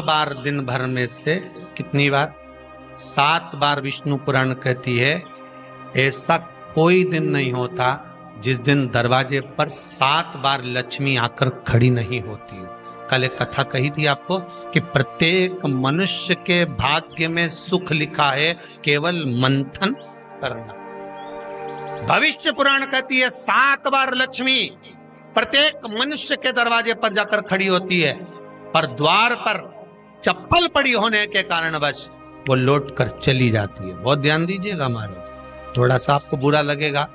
बार दिन भर में से कितनी बार? 7 बार विष्णु पुराण कहती है ऐसा कोई दिन नहीं होता जिस दिन दरवाजे पर 7 बार लक्ष्मी आकर खड़ी नहीं होती। कल एक कथा कही थी आपको कि प्रत्येक मनुष्य के भाग्य में सुख लिखा है, केवल मंथन करना। भविष्य पुराण कहती है 7 बार लक्ष्मी प्रत्येक मनुष्य के दरवाजे पर जाकर खड़ी होती है, पर द्वार पर चप्पल पड़ी होने के कारणवश वो लौट कर चली जाती है। बहुत ध्यान दीजिएगा महाराज, थोड़ा सा आपको बुरा लगेगा,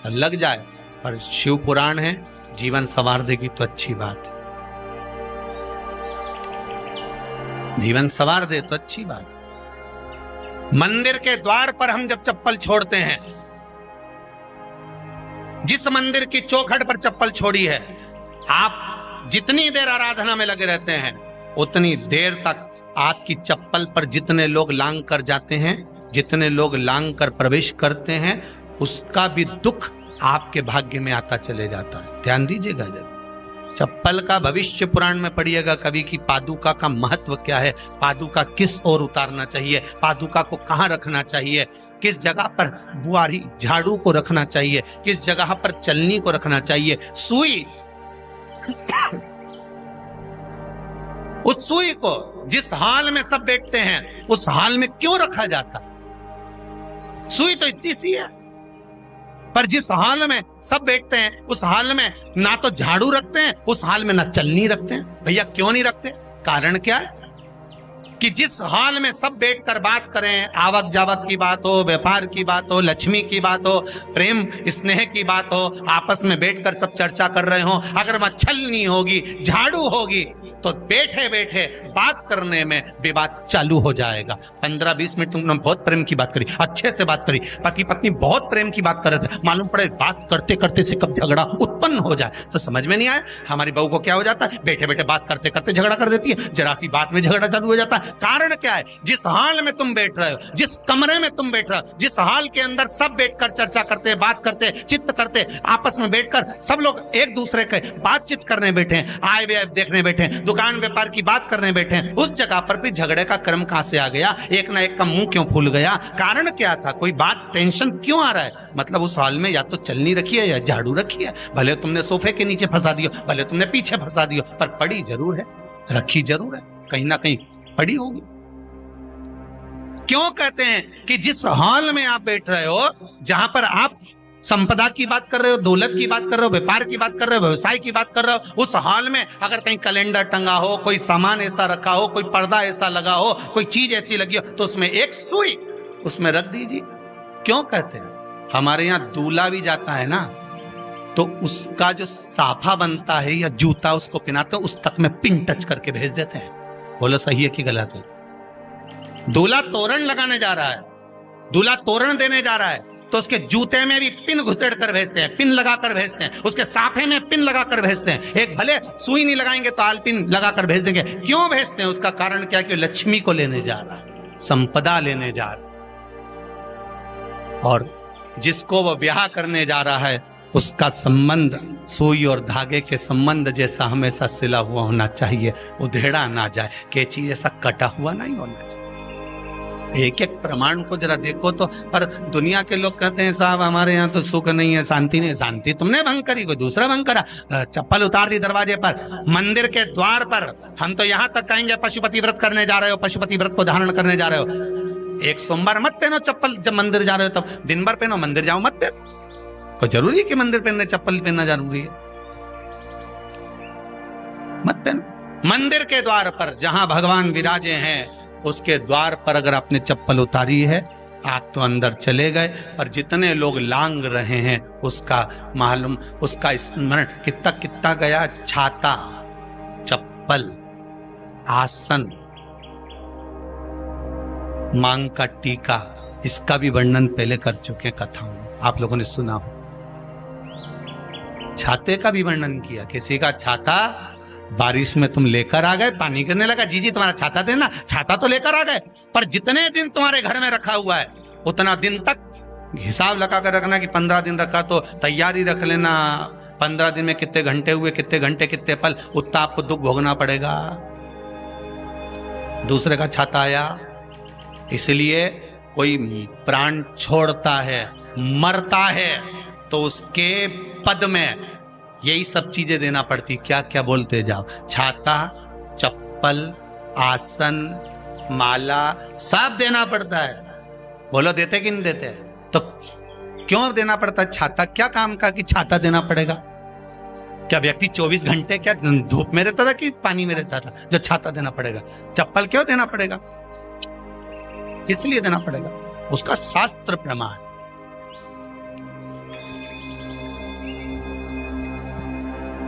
लग जाए, पर शिव पुराण है, जीवन संवार देगी तो अच्छी बात है, जीवन संवार दे तो अच्छी बात है। मंदिर के द्वार पर हम जब चप्पल छोड़ते हैं, जिस मंदिर की चौखट पर चप्पल छोड़ी है, आप जितनी देर आराधना में लगे रहते हैं उतनी देर तक आपकी चप्पल पर जितने लोग लांग कर जाते हैं, जितने लोग लांग कर प्रवेश करते हैं, उसका भी दुख आपके भाग्य में आता चले जाता है। ध्यान दीजिएगा जरा, चप्पल का भविष्य पुराण में पढ़िएगा कभी कि पादुका का महत्व क्या है, पादुका किस ओर उतारना चाहिए, पादुका को कहां रखना चाहिए, किस जगह पर बुआरी झाड़ू को रखना चाहिए, किस जगह पर चलनी को रखना चाहिए, सुई उस सुई को जिस हाल में सब बैठते हैं उस हाल में क्यों रखा जाता? सुई तो इतनी सी है, पर जिस हाल में सब बैठते हैं उस हाल में ना तो झाड़ू रखते हैं, उस हाल में ना चलनी रखते हैं। भैया क्यों नहीं रखते? कारण क्या है कि जिस हाल में सब बैठकर बात करें, आवक जावक की बात हो, व्यापार की बात हो, लक्ष्मी की बात हो, प्रेम स्नेह की बात हो, आपस में बैठकर सब चर्चा कर रहे हो, अगर वहां छलनी होगी, झाड़ू होगी, तो बैठे बैठे बात करने में विवाद चालू हो जाएगा। 15-20 मिनट तुमने बहुत प्रेम की बात करी, अच्छे से बात करी, पति पत्नी बहुत प्रेम की बात कर रहे थे, मालूम पड़े बात करते करते से कब झगड़ा उत्पन्न हो जाए तो समझ में नहीं आया। हमारी बहू को क्या हो जाता है, बैठे बैठे बात करते करते झगड़ा कर देती है, जरा सी बात में झगड़ा चालू हो जाता है। कारण क्या है? जिस हाल में तुम बैठ रहे हो, जिस कमरे में तुम बैठ रहे हो, जिस हाल के अंदर सब बैठकर चर्चा करते, बात करते, चित्त करते, आपस में बैठकर सब लोग एक दूसरे के बातचीत करने बैठे हैं, आए व्यय देखने बैठे हैं, दुकान व्यापार की बात करने बैठे हैं, उस जगह पर भी झगड़े का क्रम कहां से आ गया? एक ना एक का मुंह क्यों फूल गया? कारण क्या था? कोई बात टेंशन क्यों आ रहा है? मतलब उस हाल में या तो चलनी रखी है या झाड़ू रखी है, भले तुमने सोफे के नीचे फंसा दियो, भले तुमने पीछे फंसा दियो, पर पड़ी जरूर है, रखी जरूर है, कहीं ना कहीं पड़ी होगी। क्यों कहते हैं कि जिस हाल में आप बैठ रहे हो, जहां पर आप संपदा की बात कर रहे हो, दौलत की बात कर रहे हो, व्यापार की बात कर रहे हो, व्यवसाय की बात कर रहे हो, उस हाल में अगर कहीं कैलेंडर टंगा हो, कोई सामान ऐसा रखा हो, कोई पर्दा ऐसा लगा हो, कोई चीज ऐसी लगी हो, तो उसमें एक सुई उसमें रख दीजिए। क्यों कहते हैं? हमारे यहाँ दूल्हा भी जाता है ना, तो उसका जो साफा बनता है या जूता उसको पहनाते हैं, उस तक में पिन टच करके भेज देते हैं। बोलो सही है कि गलत है? दूल्हा तोरण लगाने जा रहा है, दूल्हा तोरण देने जा रहा है, तो उसके जूते में भी पिन घुसेड़ कर भेजते हैं, पिन लगाकर भेजते हैं, उसके साफे में पिन लगाकर भेजते हैं। एक भले सुई नहीं लगाएंगे तो आल पिन लगाकर भेज देंगे। क्यों भेजते हैं? उसका कारण क्या? कि लक्ष्मी को लेने जा रहा है, संपदा लेने जा रहा है, और जिसको वो ब्याह करने जा रहा है उसका संबंध सुई और धागे के संबंध जैसा हमेशा सिला हुआ होना चाहिए, उधेड़ा ना जाए, कैंची जैसा कटा हुआ नहीं होना चाहिए। एक एक प्रमाण को जरा देखो तो। पर दुनिया के लोग कहते हैं साहब हमारे यहाँ तो सुख नहीं है, शांति नहीं। शांति तुमने भंग करी, कोई दूसरा भंग करा। चप्पल उतार दी दरवाजे पर, मंदिर के द्वार पर। हम तो यहाँ तक कहेंगे पशुपति व्रत करने जा रहे हो, पशुपति व्रत को धारण करने जा रहे हो, एक सोमवार मत पहनो चप्पल, जब मंदिर जा रहे हो तब दिन भर पहनो, मंदिर जाओ मत पहनो। कोई जरूरी है कि मंदिर पहनने चप्पल पहनना जरूरी है? मत पहनो। मंदिर के द्वार पर जहां भगवान विराजे हैं उसके द्वार पर अगर आपने चप्पल उतारी है, आप तो अंदर चले गए, पर जितने लोग लांग रहे हैं उसका मालूम, उसका स्मरण कितना कितना गया। छाता, चप्पल, आसन, मांग का टीका, इसका भी वर्णन पहले कर चुके हैं कथाओं में, आप लोगों ने सुना हो। छाते का भी वर्णन किया, किसी का छाता बारिश में तुम लेकर आ गए, पानी गिरने लगा, जी तुम्हारा छाता देना, छाता तो लेकर आ गए, पर जितने दिन तुम्हारे घर में रखा हुआ है उतना दिन तक हिसाब लगा कर रखना कि 15 दिन रखा तो तैयारी रख लेना, 15 दिन में कितने घंटे हुए, कितने घंटे कितने पल, उतना आपको दुख भोगना पड़ेगा। दूसरे का छाता आया। इसलिए कोई प्राण छोड़ता है, मरता है, तो उसके पद में यही सब चीजें देना पड़ती। क्या क्या बोलते जाओ, छाता, चप्पल, आसन, माला, सब देना पड़ता है। बोलो देते कि नहीं देते? तो क्यों देना पड़ता है? छाता क्या काम का कि छाता देना पड़ेगा? क्या व्यक्ति 24 घंटे क्या धूप में रहता था कि पानी में रहता था जो छाता देना पड़ेगा? चप्पल क्यों देना पड़ेगा? इसलिए देना पड़ेगा, उसका शास्त्र प्रमाण।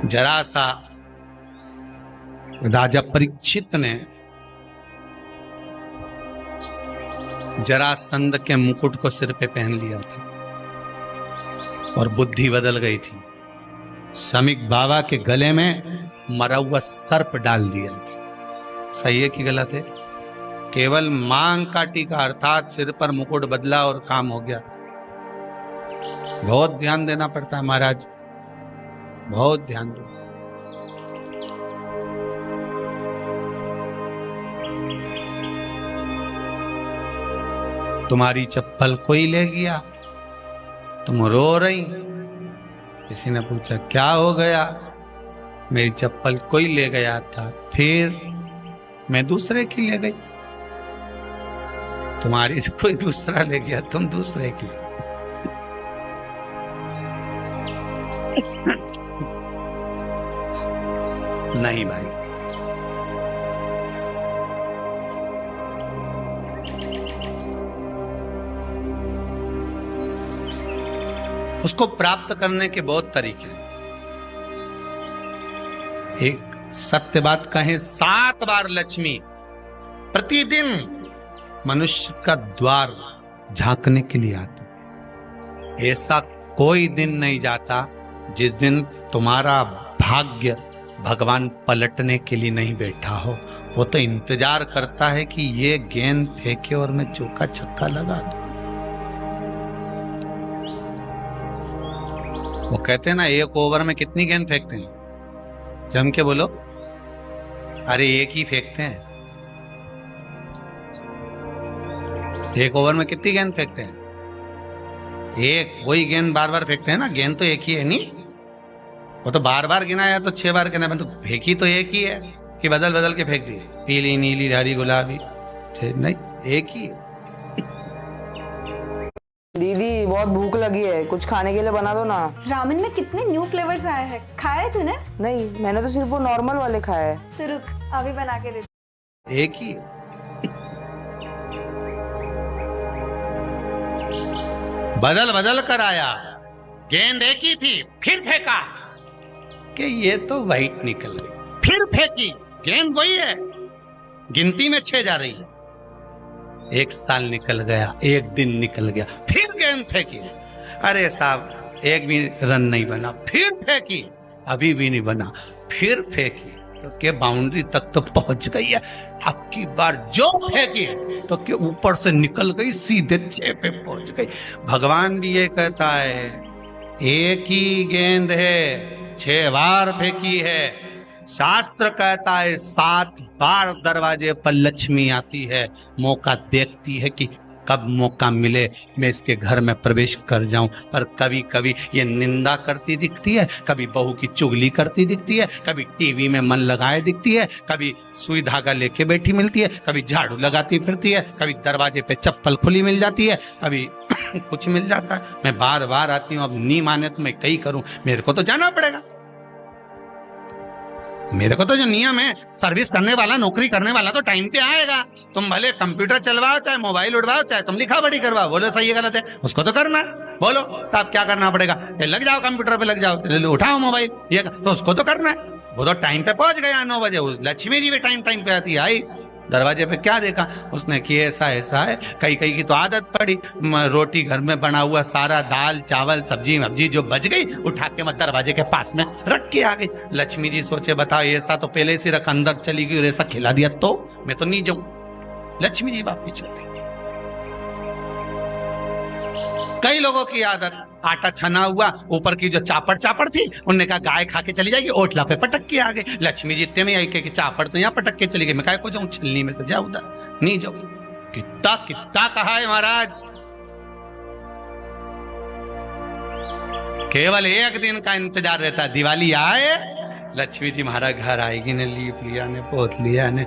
जरा सा राजा परीक्षित ने जरासंध के मुकुट को सिर पे पहन लिया था और बुद्धि बदल गई थी। समीक बाबा के गले में मरा हुआ सर्प डाल दिया था। सही है कि गलत है? केवल मांग काटी का अर्थात सिर पर मुकुट बदला और काम हो गया। बहुत ध्यान देना पड़ता है महाराज, बहुत ध्यान दो। तुम्हारी चप्पल कोई ले गया, तुम रो रही। किसी ने पूछा क्या हो गया? मेरी चप्पल कोई ले गया था, फिर मैं दूसरे की ले गई। तुम्हारी कोई दूसरा ले गया, तुम दूसरे की। नहीं भाई, उसको प्राप्त करने के बहुत तरीके हैं। एक सत्य बात कहें, 7 बार लक्ष्मी प्रतिदिन मनुष्य का द्वार झांकने के लिए आती है। ऐसा कोई दिन नहीं जाता जिस दिन तुम्हारा भाग्य भगवान पलटने के लिए नहीं बैठा हो। वो तो इंतजार करता है कि ये गेंद फेंके और मैं चौका छक्का लगा दूं। वो कहते हैं ना, एक ओवर में कितनी गेंद फेंकते हैं? जम के बोलो। अरे एक ही फेंकते हैं। एक ओवर में कितनी गेंद फेंकते हैं? एक। वही गेंद बार बार फेंकते हैं ना, गेंद तो एक ही है। नहीं, वो तो बार बार गिनाया तो 6 बार गिना, तो फेंकी तो एक ही है कि बदल बदल के फेंक दी, पीली नीली हरी गुलाबी? नहीं, एक ही। दीदी बहुत भूख लगी है, कुछ खाने के लिए बना दो ना। रामेन में कितने न्यू फ्लेवर्स आए हैं, खाया है तूने? नहीं, मैंने तो सिर्फ वो नॉर्मल वाले खाए हैं। तो रुक, अभी बना के दे। एक ही। बदल बदल कर आया, गेंद एक ही थी, फिर फेंका कि ये तो वाइट निकल गई, फिर फेंकी, गेंद वही है, गिनती में 6 जा रही है। 1 साल निकल गया, 1 दिन निकल गया, फिर गेंद फेंकी। अरे साहब, एक भी रन नहीं बना, फिर फेंकी, अभी भी नहीं बना, फिर फेंकी, तो के बाउंड्री तक तो पहुंच गई है। अब की बार जो फेंकी तो के ऊपर से निकल गई, सीधे 6 पे पहुंच गई। भगवान भी ये कहता है, एक ही गेंद है, 6 बार फेंकी है। शास्त्र कहता है 7 बार दरवाजे पर लक्ष्मी आती है, मौका देखती है कि कब मौका मिले मैं इसके घर में प्रवेश कर जाऊं। पर कभी कभी ये निंदा करती दिखती है, कभी बहू की चुगली करती दिखती है, कभी टीवी में मन लगाए दिखती है, कभी सुई धागा लेके बैठी मिलती है, कभी झाड़ू लगाती फिरती है, कभी दरवाजे पे चप्पल खुली मिल जाती है, कभी कुछ मिल जाता है। मैं बार बार आती हूँ, अब नहीं माने तो मैं कहीं करूं, मेरे को तो जाना पड़ेगा। मेरे को तो जो नियम है, सर्विस करने वाला, नौकरी करने वाला तो टाइम पे आएगा। तुम भले कंप्यूटर चलवाओ, चाहे मोबाइल उड़वाओ, चाहे तुम लिखा पढ़ी करवाओ, बोलो सही है गलत है, उसको तो करना। बोलो साहब क्या करना पड़ेगा? लग जाओ कंप्यूटर पे, लग जाओ, उठाओ मोबाइल, ये तो उसको तो करना है। वो तो टाइम पे पहुंच गया 9 बजे। लक्ष्मी जी भी टाइम पे आती है। आई दरवाजे पे क्या देखा उसने कि ऐसा ऐसा है। कई कई की तो आदत पड़ी, रोटी घर में बना हुआ सारा दाल चावल सब्जी वब्जी जो बच गई, उठा के मैं दरवाजे के पास में रख के आ गई। लक्ष्मी जी सोचे बताओ, ऐसा तो पहले से रख, अंदर चली गई और ऐसा खिला दिया तो मैं तो नहीं जाऊं। लक्ष्मी जी वापिस चलती। कई लोगों की आदत आटा छना हुआ, ऊपर की जो चापड़ चापड़ थी, उनने कहा गाय खा के चली जाएगी, ओटला पे पटक के आ गए। लक्ष्मी जी इतने में आई कि चापड़ तो यहाँ पटक के चली गई, मैं काय को जाऊं, छिलनी में से जा उधर नहीं जाऊं। कितना कितना कहा है महाराज, केवल एक दिन का इंतजार रहता, दिवाली आए लक्ष्मी जी हमारा घर आएगी, ने लीप लिया, ने पोत लिया, ने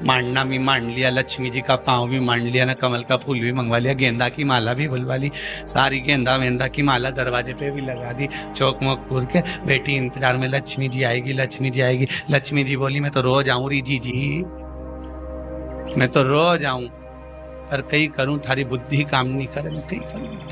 मांडना भी मांड लिया, लक्ष्मी जी का पाँव भी मांड लिया, ने कमल का फूल भी मंगवा लिया, गेंदा की माला भी बुलवा ली, सारी गेंदा वेंदा की माला दरवाजे पे भी लगा दी, चौक मोक घूर के बेटी इंतजार में, लक्ष्मी जी आएगी, लक्ष्मी जी आएगी। लक्ष्मी जी बोली मैं तो रोज आऊं री जी, मैं तो रोज आऊं, पर कई करूं थारी बुद्धि काम नहीं करे, मैं कई करूं।